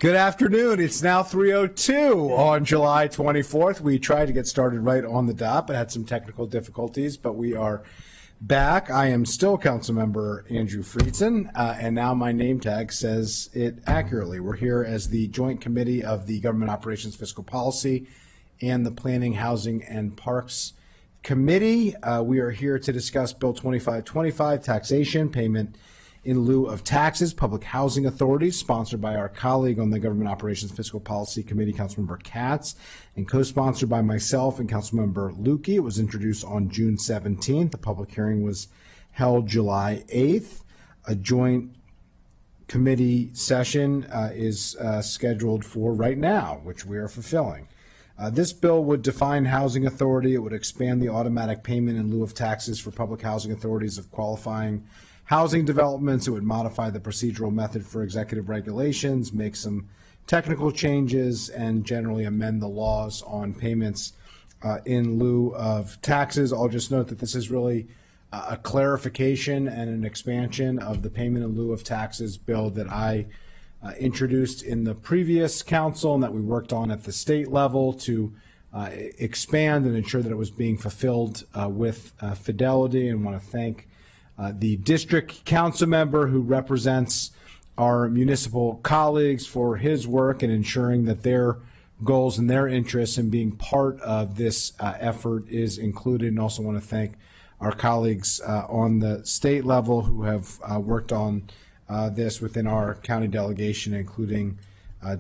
Good afternoon. It's now 3:02 on July 24th. We tried to get started right on the dot, but had some technical difficulties, but we are back. I am still Councilmember Andrew Friedson, and now my name tag says it accurately. We're here as the Joint Committee of the Government Operations Fiscal Policy and the Planning, Housing, and Parks Committee. We are here to discuss Bill 2525, Taxation, Payment in lieu of taxes, public housing authorities, sponsored by our colleague on the Government Operations Fiscal Policy Committee, Councilmember Katz, and co-sponsored by myself and Councilmember Lukey. It was introduced on June 17th. The public hearing was held July 8th. A joint committee session is scheduled for right now, which we are fulfilling. This bill would define housing authority. It would expand the automatic payment in lieu of taxes for public housing authorities of qualifying housing developments. It would modify the procedural method for executive regulations, make some technical changes, and generally amend the laws on payments in lieu of taxes. I'll just note that this is really a clarification and an expansion of the payment in lieu of taxes bill that I introduced in the previous council and that we worked on at the state level to expand and ensure that it was being fulfilled with fidelity, and want to thank the district council member who represents our municipal colleagues for his work in ensuring that their goals and their interests in being part of this effort is included. And also want to thank our colleagues on the state level who have worked on this within our county delegation, including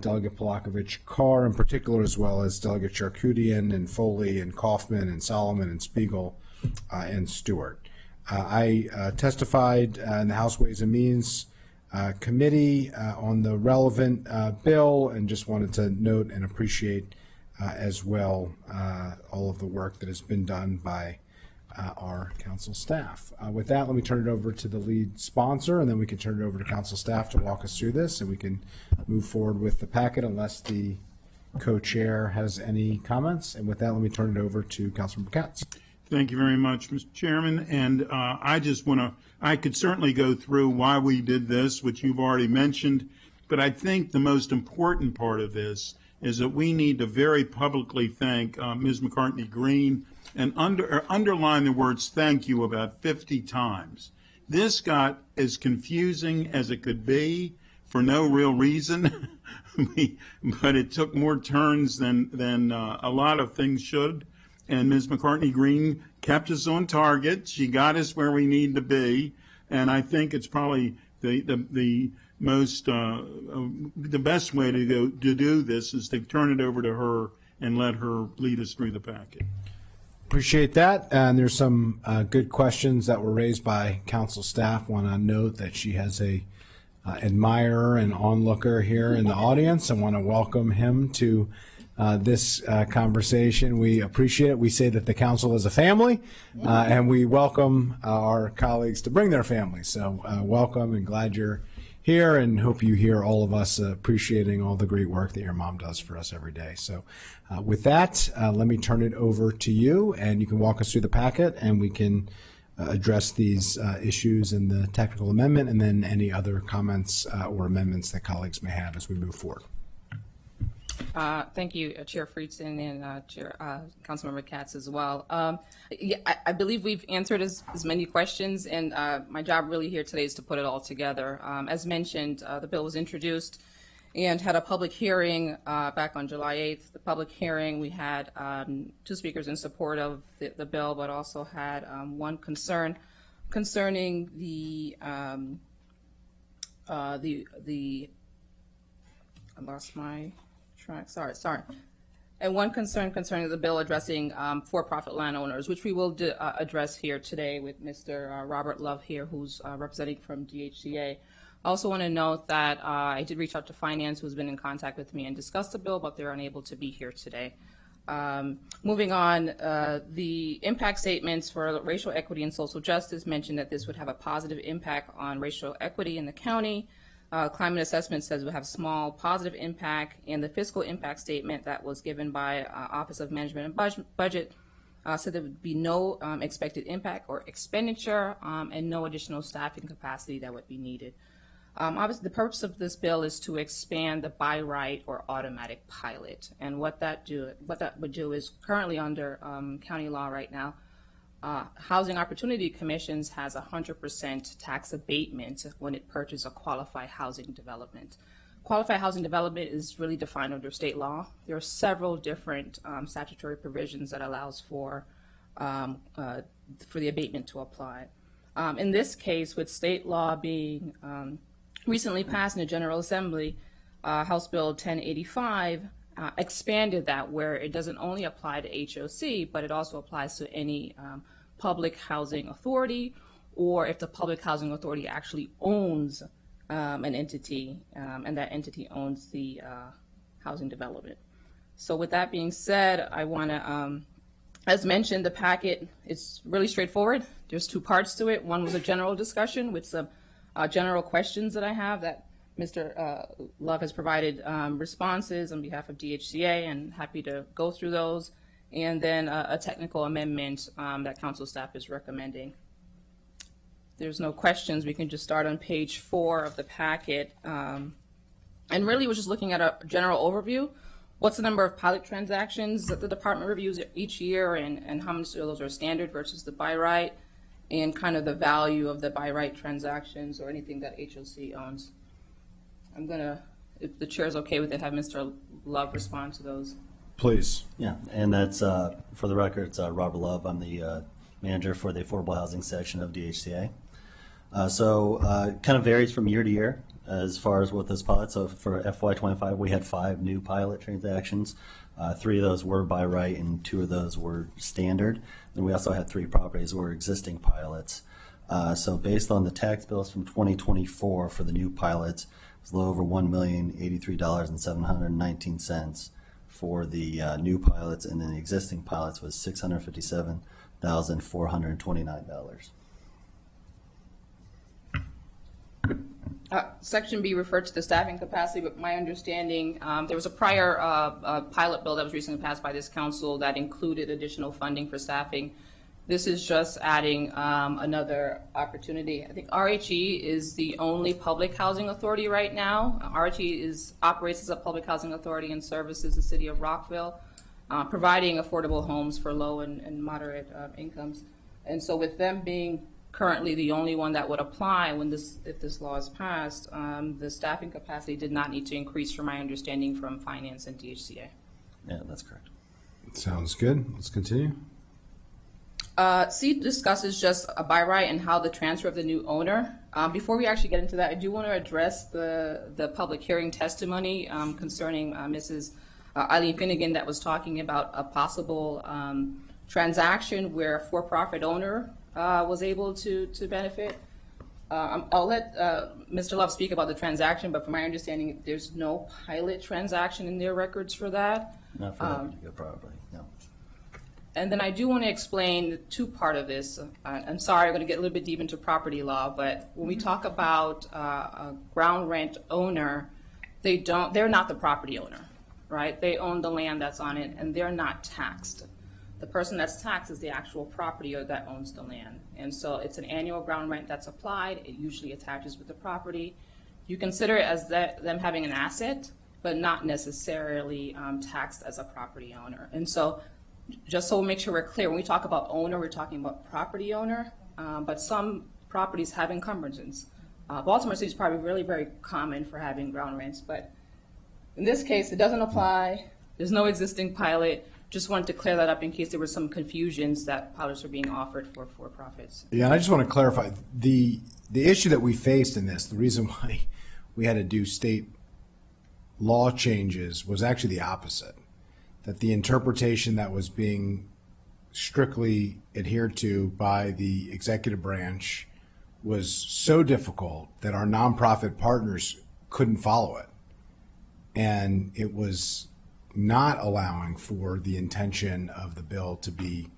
Delegate Polakovich-Carr in particular, as well as Delegate Charkoudian and Foley and Kaufman and Solomon and Spiegel and Stewart. I testified in the House Ways and Means Committee on the relevant bill, and just wanted to note and appreciate as well all of the work that has been done by our council staff. With that, let me turn it over to the lead sponsor, and then we can turn it over to council staff to walk us through this, and we can move forward with the packet unless the co-chair has any comments. And with that, let me turn it over to Councilmember Katz. Thank you very much, Mr. Chairman. And I just want to, I could certainly go through why we did this, which you've already mentioned, but I think the most important part of this is that we need to very publicly thank Ms. McCartney Green and underline the words thank you about 50 times. This got as confusing as it could be for no real reason, but it took more turns than a lot of things should. And Ms. McCartney Green kept us on target. She got us where we need to be, and I think it's probably the most the best way to do this is to turn it over to her and let her lead us through the packet. Appreciate that. And there's some good questions that were raised by council staff. Want to note that she has a admirer and onlooker here in the audience. I want to welcome him to this conversation. We appreciate it. We say that the council is a family, and we welcome our colleagues to bring their families. So welcome, and glad you're here, and hope you hear all of us appreciating all the great work that your mom does for us every day. So with that, let me turn it over to you, and you can walk us through the packet, and we can address these issues in the technical amendment, and then any other comments or amendments that colleagues may have as we move forward. Thank you, Chair Friedson and Chair Councilmember Katz as well. Yeah, I believe we've answered as many questions, and my job really here today is to put it all together. As mentioned, the bill was introduced and had a public hearing back on July 8th. The public hearing, we had 2 speakers in support of the bill, but also had one concern concerning I lost my track. Sorry. And one concern concerning the bill addressing for-profit landowners, which we will address here today with Mr. Robert Love here, who's representing from DHCA. I also want to note that I did reach out to Finance, who's been in contact with me and discussed the bill, but they're unable to be here today. Moving on, the impact statements for racial equity and social justice mentioned that this would have a positive impact on racial equity in the county. Climate assessment says it would have small positive impact, and the fiscal impact statement that was given by Office of Management and Budget said there would be no expected impact or expenditure and no additional staffing capacity that would be needed. Obviously, the purpose of this bill is to expand the by right or automatic pilot. And what that would do is currently under county law right now, Housing Opportunity Commissions has 100% tax abatement when it purchases a qualified housing development. Qualified housing development is really defined under state law. There are several different statutory provisions that allows for the abatement to apply. In this case, with state law being recently passed in the General Assembly, House Bill 1085 expanded that, where it doesn't only apply to HOC, but it also applies to any public housing authority, or if the public housing authority actually owns an entity, and that entity owns the housing development. So with that being said, I want to, as mentioned, the packet is really straightforward. There's two parts to it. One was a general discussion with some general questions that I have that Mr. Love has provided responses on behalf of DHCA, and happy to go through those. And then a technical amendment that council staff is recommending. There's no questions. We can just start on page 4 of the packet. And really, we're just looking at a general overview. What's the number of pilot transactions that the department reviews each year, and how many of those are standard versus the by right, and kind of the value of the by right transactions or anything that HOC owns. I'm gonna, if the chair's okay with it, have Mr. Love respond to those. Please. Yeah, and that's, for the record, it's Robert Love. I'm the manager for the Affordable Housing section of DHCA. Kind of varies from year to year as far as what those pilots. So for FY25, we had 5 new pilot transactions. 3 of those were by right and 2 of those were standard. And we also had 3 properties that were existing pilots. So based on the tax bills from 2024 for the new pilots, it's a little over $1,083,719 for the new pilots, and then the existing pilots was $657,429. Section B referred to the staffing capacity, but my understanding, there was a prior pilot bill that was recently passed by this council that included additional funding for staffing. This is just adding another opportunity. I think RHE is the only public housing authority right now. RHE operates as a public housing authority and services the city of Rockville, providing affordable homes for low and moderate incomes. And so with them being currently the only one that would apply if this law is passed, the staffing capacity did not need to increase, from my understanding from finance and DHCA. Yeah, that's correct. Sounds good. Let's continue. C discusses just a by right and how the transfer of the new owner. Before we actually get into that, I do want to address the public hearing testimony concerning Mrs. Eileen Finnegan that was talking about a possible transaction where a for-profit owner was able to benefit. I'll let Mr. Love speak about the transaction, but from my understanding, there's no pilot transaction in their records for that. Not for that particular property, no. And then I do want to explain the 2 part of this. I'm sorry, I'm going to get a little bit deep into property law, but when we talk about a ground rent owner, they're not the property owner, right? They own the land that's on it, and they're not taxed. The person that's taxed is the actual property owner that owns the land. And so it's an annual ground rent that's applied. It usually attaches with the property. You consider it as them having an asset, but not necessarily taxed as a property owner. And so just so we'll make sure we're clear, when we talk about owner, we're talking about property owner, but some properties have encumbrances. Baltimore City is probably really very common for having ground rents, but in this case, it doesn't apply. There's no existing pilot. Just wanted to clear that up in case there were some confusions that pilots were being offered for profits. Yeah, and I just want to clarify the issue that we faced in this. The reason why we had to do state law changes was actually the opposite. That the interpretation that was being strictly adhered to by the executive branch was so difficult that our nonprofit partners couldn't follow it. And it was not allowing for the intention of the bill to be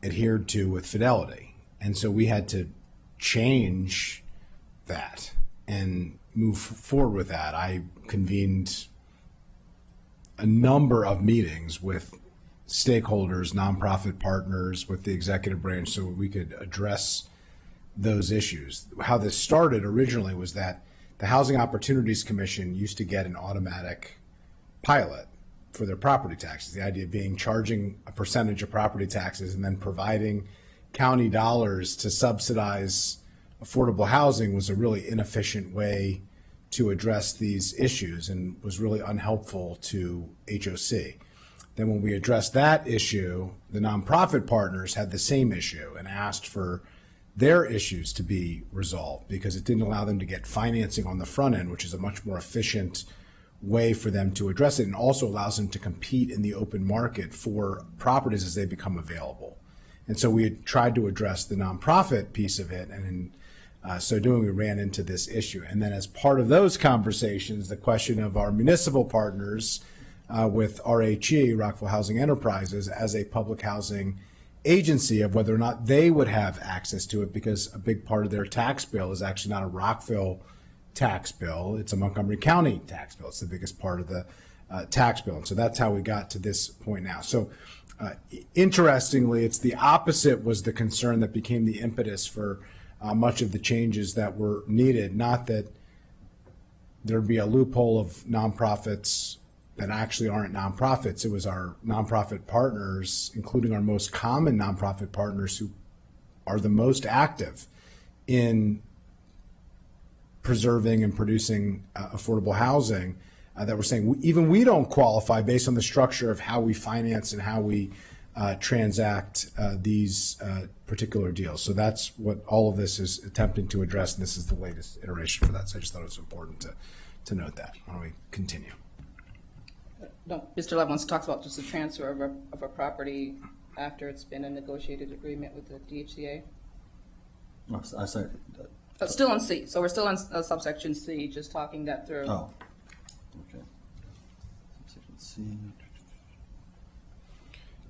adhered to with fidelity. And so we had to change that and move forward with that. I convened a number of meetings with stakeholders, nonprofit partners, with the executive branch, so we could address those issues. How this started originally was that the Housing Opportunities Commission used to get an automatic pilot for their property taxes. The idea being charging a percentage of property taxes and then providing county dollars to subsidize affordable housing was a really inefficient way to address these issues and was really unhelpful to HOC. Then when we addressed that issue, the nonprofit partners had the same issue and asked for their issues to be resolved because it didn't allow them to get financing on the front end, which is a much more efficient way for them to address it, and also allows them to compete in the open market for properties as they become available. And so we had tried to address the nonprofit piece of it, and in so doing, we ran into this issue. And then as part of those conversations, the question of our municipal partners with RHE, Rockville Housing Enterprises, as a public housing agency, of whether or not they would have access to it, because a big part of their tax bill is actually not a Rockville tax bill, it's a Montgomery County tax bill. It's the biggest part of the tax bill. And so that's how we got to this point now. So interestingly, it's the opposite was the concern that became the impetus for much of the changes that were needed. Not that there'd be a loophole of nonprofits that actually aren't nonprofits. It was our nonprofit partners, including our most common nonprofit partners who are the most active in preserving and producing affordable housing, that were saying even we don't qualify based on the structure of how we finance and how we transact these particular deals. So that's what all of this is attempting to address, and this is the latest iteration for that. So I just thought it was important to note that. Why don't we continue? No, Mr. Love wants to talk about just the transfer of a property after it's been a negotiated agreement with the DHCA. Oh, I said, Still on C, so we're still on subsection C, just talking that through. oh, okay. Subsection C.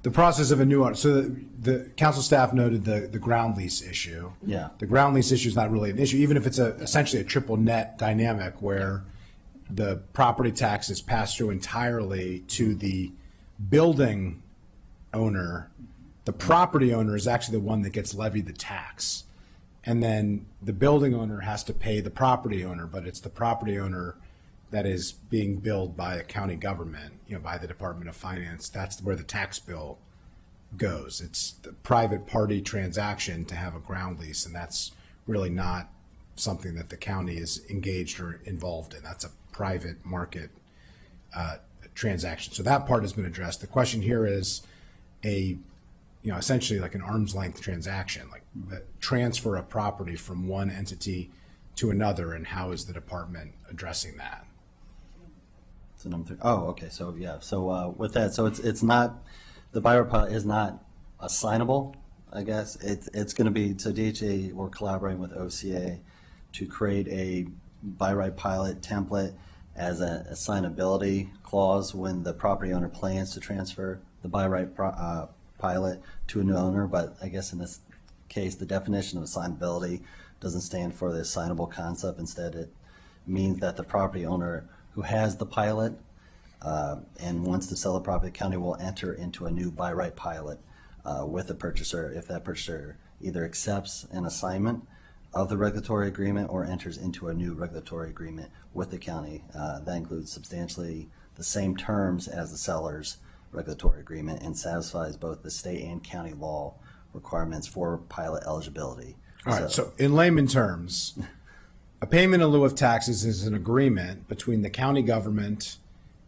The process of a new owner. So the council staff noted the ground lease issue. Yeah. The ground lease issue is not really an issue, even if it's essentially a triple net dynamic where the property tax is passed through entirely to the building owner. The property owner is actually the one that gets levied the tax. And then the building owner has to pay the property owner, but it's the property owner that is being billed by a county government, by the Department of Finance. That's where the tax bill goes. It's the private party transaction to have a ground lease, and that's really not something that the county is engaged or involved in. That's a private market transaction. So that part has been addressed. The question here is essentially like an arm's length transaction, like transfer of property from one entity to another, and how is the department addressing that? So number 3. Oh, okay. So yeah. So with that, so it's not, the buyer pilot is not assignable. I guess it's going to be, so DHA, we're collaborating with OCA to create a by right pilot template as an assignability clause when the property owner plans to transfer the by right pilot to a new owner. But I guess in this case, the definition of assignability doesn't stand for the assignable concept. Instead, it means that the property owner who has the pilot and wants to sell the property, the county will enter into a new by right pilot with the purchaser if that purchaser either accepts an assignment of the regulatory agreement or enters into a new regulatory agreement with the county. That includes substantially the same terms as the seller's regulatory agreement and satisfies both the state and county law requirements for pilot eligibility. All right, so in layman terms, a payment in lieu of taxes is an agreement between the county government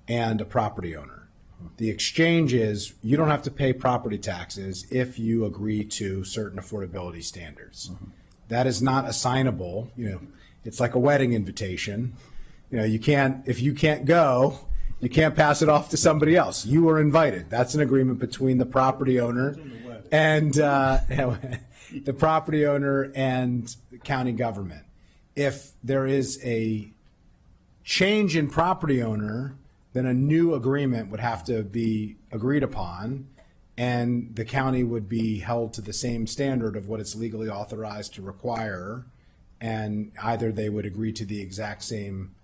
and a property owner. The exchange is you don't have to pay property taxes if you agree to certain affordability standards. Mm-hmm. That is not assignable. It's like a wedding invitation. You can't, if you can't go, you can't pass it off to somebody else. You were invited. That's an agreement between the property owner and the property owner and the county government. If there is a change in property owner, then a new agreement would have to be agreed upon, and the county would be held to the same standard of what it's legally authorized to require, and either they would agree to the exact same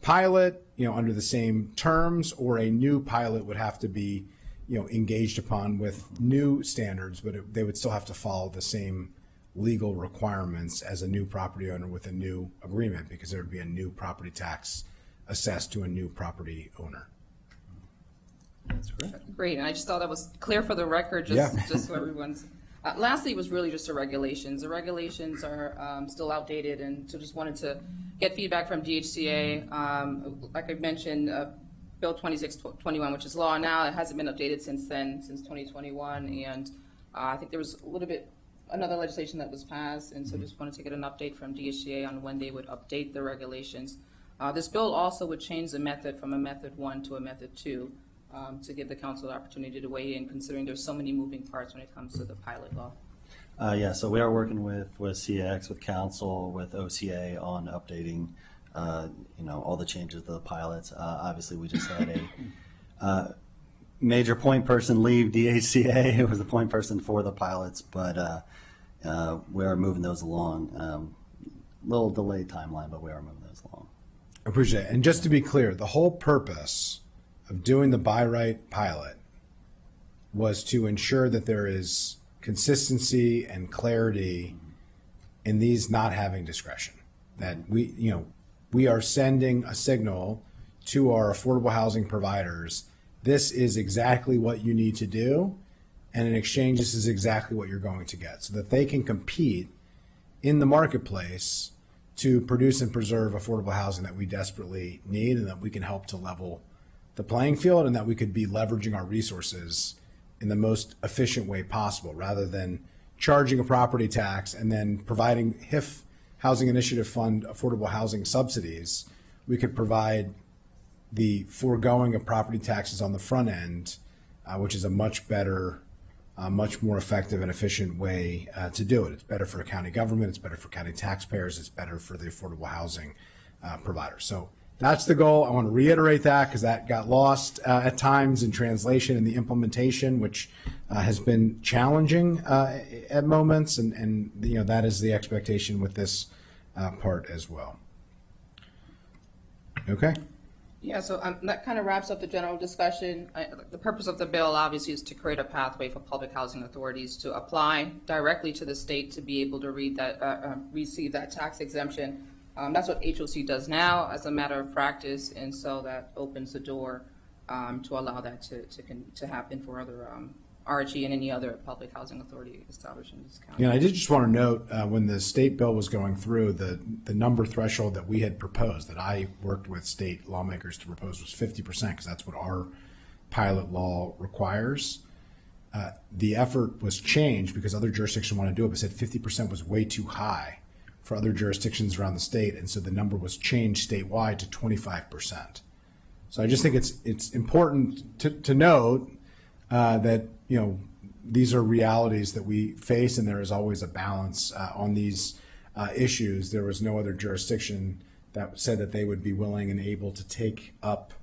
pilot, under the same terms, or a new pilot would have to be, engaged upon with new standards, but they would still have to follow the same legal requirements as a new property owner with a new agreement, because there would be a new property tax assessed to a new property owner. That's correct. Great, and I just thought that was clear for the record, Yeah. just so everyone's. Lastly, it was really just the regulations. The regulations are still outdated, and so just wanted to get feedback from DHCA. Like I mentioned, Bill 2621, which is law now, it hasn't been updated since then, since 2021, and I think there was a little bit, another legislation that was passed, and so just wanted to get an update from DHCA on when they would update the regulations. This bill also would change the method from a method 1 to a method 2, to give the council the opportunity to weigh in, considering there's so many moving parts when it comes to the pilot law. Yeah, so we are working with CX, with council, with OCA on updating, all the changes to the pilots. Obviously, we just had a major point person leave DHCA, who was the point person for the pilots, but we are moving those along. Little delayed timeline, but we are moving those along. Appreciate it. And just to be clear, the whole purpose of doing the by right pilot was to ensure that there is consistency and clarity in these not having discretion. That we are sending a signal to our affordable housing providers. This is exactly what you need to do, and in exchange, this is exactly what you're going to get, so that they can compete in the marketplace to produce and preserve affordable housing that we desperately need, and that we can help to level the playing field, and that we could be leveraging our resources in the most efficient way possible, rather than charging a property tax and then providing HIF, Housing Initiative Fund, affordable housing subsidies. We could provide the foregoing of property taxes on the front end, which is a much better, much more effective and efficient way to do it. It's better for a county government, it's better for county taxpayers, it's better for the affordable housing providers. So that's the goal. I want to reiterate that, because that got lost at times in translation and the implementation, which has been challenging at moments, and that is the expectation with this part as well. Okay. Yeah, so that kind of wraps up the general discussion. The purpose of the bill, obviously, is to create a pathway for public housing authorities to apply directly to the state to be able to receive that tax exemption. That's what HOC does now as a matter of practice, and so that opens the door to allow that to happen for other RHE and any other public housing authority established in this county. Yeah, I did just want to note, when the state bill was going through, the number threshold that we had proposed, that I worked with state lawmakers to propose, was 50%, because that's what our pilot law requires. The effort was changed because other jurisdictions want to do it, but said 50% was way too high for other jurisdictions around the state, and so the number was changed statewide to 25%. So I just think it's important to note that these are realities that we face, and there is always a balance on these issues. There was no other jurisdiction that said that they would be willing and able to take up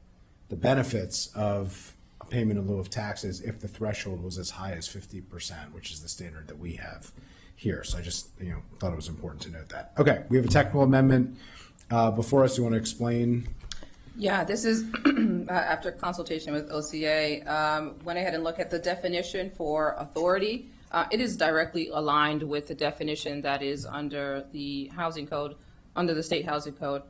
the benefits of a payment in lieu of taxes if the threshold was as high as 50%, which is the standard that we have here. So I just thought it was important to note that. Okay, we have a technical amendment before us. You want to explain? Yeah, this is after consultation with OCA, went ahead and looked at the definition for authority. It is directly aligned with the definition that is under the housing code, under the state housing code.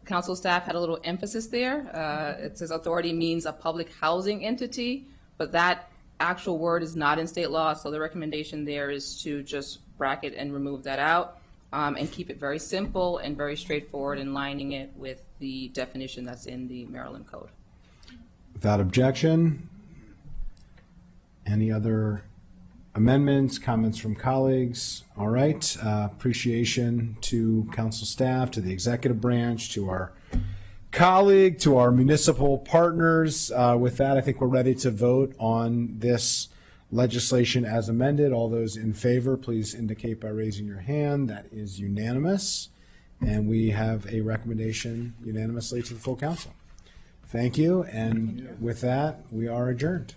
Council staff had a little emphasis there. It says authority means a public housing entity, but that actual word is not in state law, so the recommendation there is to just bracket and remove that out, and keep it very simple and very straightforward, and lining it with the definition that's in the Maryland code. Without objection. Any other amendments, comments from colleagues? All right. Appreciation to council staff, to the executive branch, to our colleague, to our municipal partners. With that, I think we're ready to vote on this legislation as amended. All those in favor, please indicate by raising your hand. That is unanimous. And we have a recommendation unanimously to the full council. Thank you. And with that, we are adjourned.